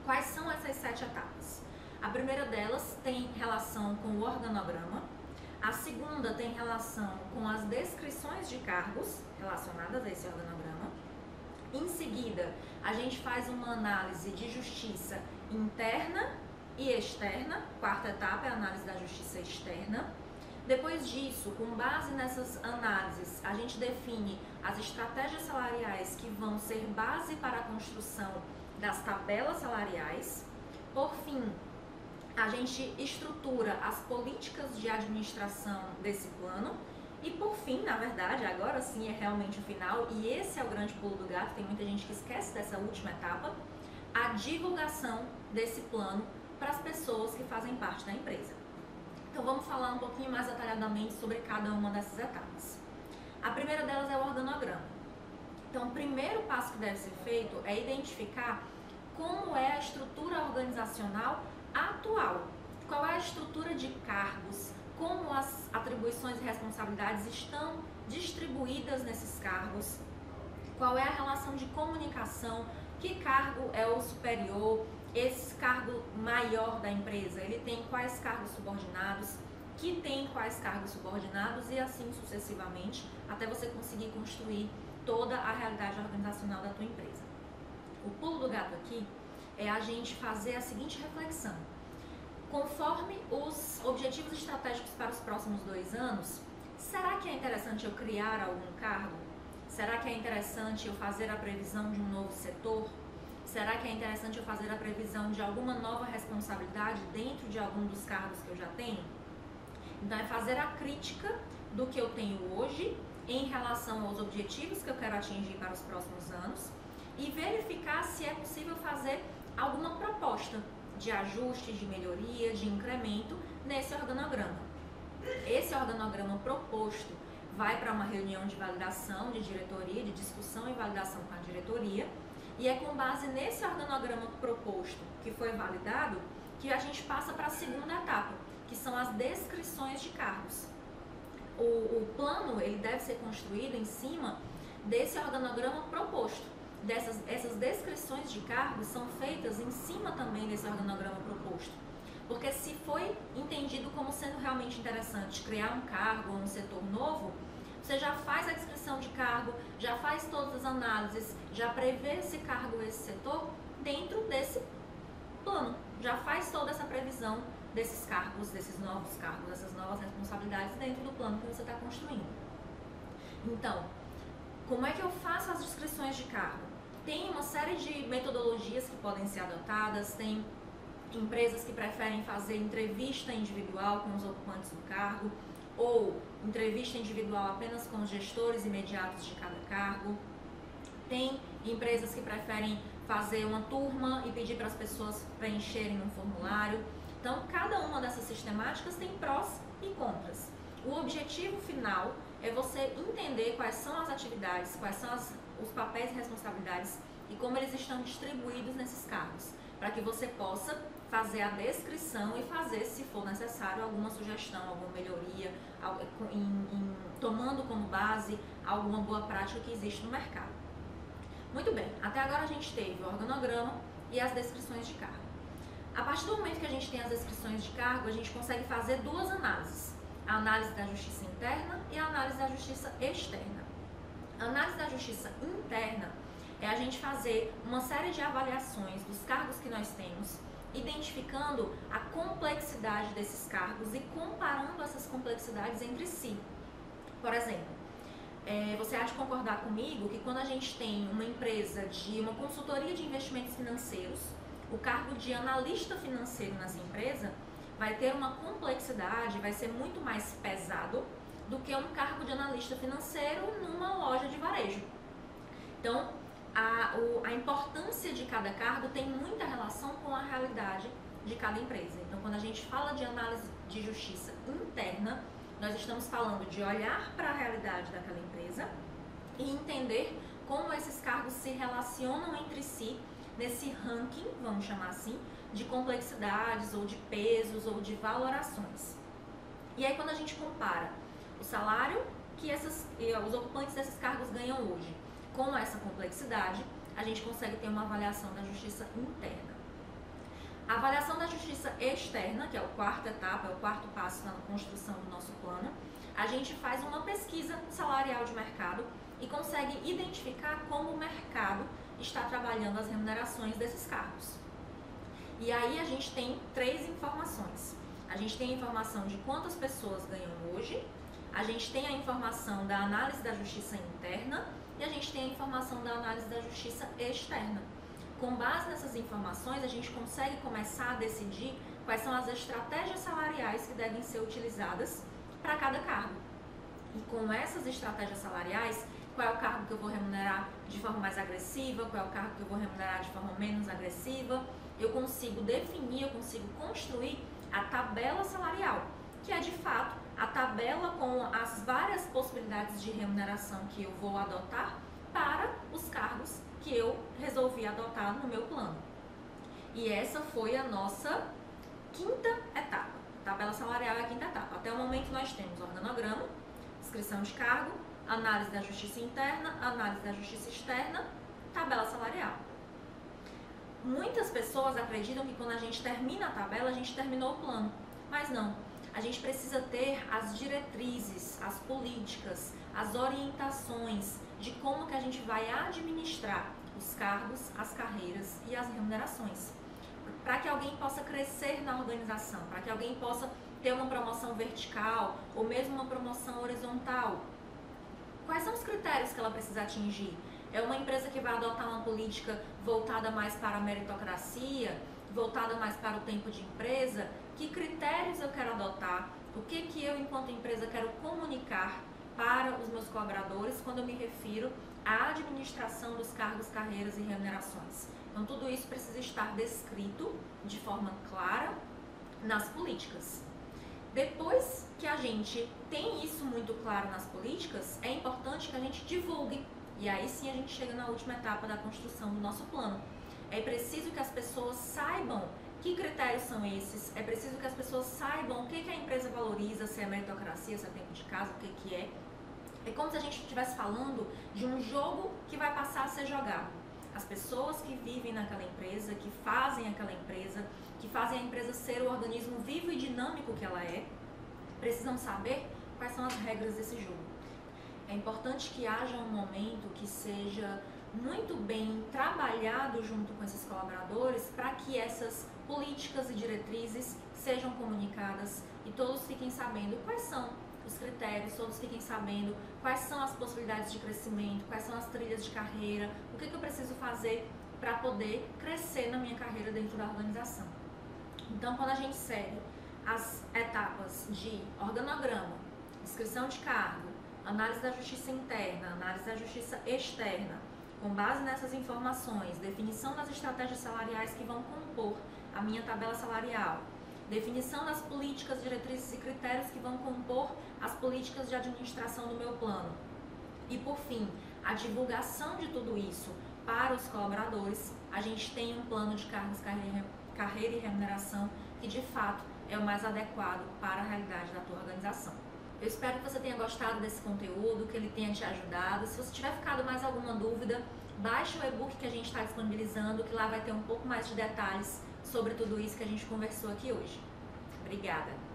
Quais são essas 7 etapas? A primeira delas tem relação com o organograma, a segunda tem relação com as descrições de cargos relacionadas a esse organograma. Em seguida, a gente faz uma análise de justiça interna e externa. Quarta etapa é a análise da justiça externa. Depois disso, com base nessas análises, a gente define as estratégias salariais que vão ser base para a construção das tabelas salariais. Por fim, a gente estrutura as políticas de administração desse plano. E por fim, na verdade, agora sim é realmente o final, e esse é o grande pulo do gato, tem muita gente que esquece dessa última etapa, a divulgação desse plano para as pessoas que fazem parte da empresa. Então vamos falar um pouquinho mais detalhadamente sobre cada uma dessas etapas. A primeira delas é o organograma. Então o primeiro passo que deve ser feito é identificar como é a estrutura organizacional atual. Qual é a estrutura de cargos, como as atribuições e responsabilidades estão distribuídas nesses cargos, qual é a relação de comunicação, que cargo é o superior, esse cargo maior da empresa, ele tem quais cargos subordinados, que tem quais cargos subordinados e assim sucessivamente, até você conseguir construir toda a realidade organizacional da tua empresa. O pulo do gato aqui é a gente fazer a seguinte reflexão. Conforme os objetivos estratégicos para os próximos 2 anos, será que é interessante eu criar algum cargo? Será que é interessante eu fazer a previsão de um novo setor? Será que é interessante eu fazer a previsão de alguma nova responsabilidade dentro de algum dos cargos que eu já tenho? Então é fazer a crítica do que eu tenho hoje em relação aos objetivos que eu quero atingir para os próximos anos e verificar se é possível fazer alguma proposta de ajuste, de melhoria, de incremento nesse organograma. Esse organograma proposto vai para uma reunião de validação de diretoria, de discussão e validação com a diretoria, e é com base nesse organograma proposto, que foi validado, que a gente passa para a segunda etapa, que são as descrições de cargos. O plano ele deve ser construído em cima desse organograma proposto. Essas descrições de cargos são feitas em cima também desse organograma proposto. Porque se foi entendido como sendo realmente interessante criar um cargo ou um setor novo, você já faz a descrição de cargo, já faz todas as análises, já prevê esse cargo, esse setor dentro desse plano. Já faz toda essa previsão desses cargos, dessas novas responsabilidades dentro do plano que você está construindo. Então, como é que eu faço as descrições de cargo? Tem uma série de metodologias que podem ser adotadas, tem empresas que preferem fazer entrevista individual com os ocupantes do cargo, ou entrevista individual apenas com os gestores imediatos de cada cargo. Tem empresas que preferem fazer uma turma e pedir para as pessoas preencherem um formulário. Então, cada uma dessas sistemáticas tem prós e contras. O objetivo final é você entender quais são as atividades, quais são os papéis e responsabilidades e como eles estão distribuídos nesses cargos, para que você possa fazer a descrição e fazer, se for necessário, alguma sugestão, alguma melhoria, tomando como base alguma boa prática que existe no mercado. Muito bem, até agora a gente teve o organograma e as descrições de cargo. A partir do momento que a gente tem as descrições de cargo, a gente consegue fazer 2 análises. A análise da justiça interna e a análise da justiça externa. A análise da justiça interna é a gente fazer uma série de avaliações dos cargos que nós temos, identificando a complexidade desses cargos e comparando essas complexidades entre si. Por exemplo, você há de concordar comigo que quando a gente tem uma empresa de uma consultoria de investimentos financeiros, o cargo de analista financeiro nessa empresa vai ter uma complexidade, vai ser muito mais pesado do que um cargo de analista financeiro numa loja de varejo. Então, a importância de cada cargo tem muita relação com a realidade de cada empresa. Então, quando a gente fala de análise de justiça interna, nós estamos falando de olhar para a realidade daquela empresa e entender como esses cargos se relacionam entre si nesse ranking, vamos chamar assim, de complexidades ou de pesos ou de valorações. E aí quando a gente compara o salário que os ocupantes desses cargos ganham hoje com essa complexidade, a gente consegue ter uma avaliação da justiça interna. A avaliação da justiça externa, que é a quarta etapa, é o quarto passo na construção do nosso plano, a gente faz uma pesquisa salarial de mercado e consegue identificar como o mercado está trabalhando as remunerações desses cargos. E aí a gente tem três informações. A gente tem a informação de quantas pessoas ganham hoje, a gente tem a informação da análise da justiça interna e a gente tem a informação da análise da justiça externa. Com base nessas informações, a gente consegue começar a decidir quais são as estratégias salariais que devem ser utilizadas para cada cargo. E com essas estratégias salariais, qual é o cargo que eu vou remunerar de forma mais agressiva, qual é o cargo que eu vou remunerar de forma menos agressiva, eu consigo definir, eu consigo construir a tabela salarial, que é de fato a tabela com as várias possibilidades de remuneração que eu vou adotar para os cargos que eu resolvi adotar no meu plano. E essa foi a nossa quinta etapa. Tabela salarial é a quinta etapa. Até o momento nós temos organograma, descrição de cargo, análise da justiça interna, análise da justiça externa, tabela salarial. Muitas pessoas acreditam que quando a gente termina a tabela, a gente terminou o plano. Mas não. A gente precisa ter as diretrizes, as políticas, as orientações de como que a gente vai administrar os cargos, as carreiras e as remunerações. Para que alguém possa crescer na organização, para que alguém possa ter uma promoção vertical ou mesmo uma promoção horizontal. Quais são os critérios que ela precisa atingir? É uma empresa que vai adotar uma política voltada mais para a meritocracia, voltada mais para o tempo de empresa? Que critérios eu quero adotar? O que eu, enquanto empresa, quero comunicar para os meus colaboradores quando eu me refiro à administração dos cargos, carreiras e remunerações? Então, tudo isso precisa estar descrito de forma clara nas políticas. Depois que a gente tem isso muito claro nas políticas, é importante que a gente divulgue. E aí sim a gente chega na última etapa da construção do nosso plano. É preciso que as pessoas saibam que critérios são esses, é preciso que as pessoas saibam o que a empresa valoriza, se é meritocracia, se é tempo de casa, o que é. É como se a gente estivesse falando de um jogo que vai passar a ser jogado. As pessoas que vivem naquela empresa, que fazem aquela empresa, que fazem a empresa ser o organismo vivo e dinâmico que ela é, precisam saber quais são as regras desse jogo. É importante que haja um momento que seja muito bem trabalhado junto com esses colaboradores para que essas políticas e diretrizes sejam comunicadas e todos fiquem sabendo quais são os critérios, todos fiquem sabendo quais são as possibilidades de crescimento, quais são as trilhas de carreira, o que eu preciso fazer para poder crescer na minha carreira dentro da organização. Então, quando a gente segue as etapas de organograma, descrição de cargo, análise da justiça interna, análise da justiça externa, com base nessas informações, definição das estratégias salariais que vão compor a minha tabela salarial, definição das políticas, diretrizes e critérios que vão compor as políticas de administração do meu plano. E, por fim, a divulgação de tudo isso para os colaboradores, a gente tem um plano de cargos, carreira e remuneração que, de fato, é o mais adequado para a realidade da tua organização. Eu espero que você tenha gostado desse conteúdo, que ele tenha te ajudado. Se você tiver ficado mais alguma dúvida, baixe o e-book que a gente está disponibilizando, que lá vai ter um pouco mais de detalhes sobre tudo isso que a gente conversou aqui hoje. Obrigada!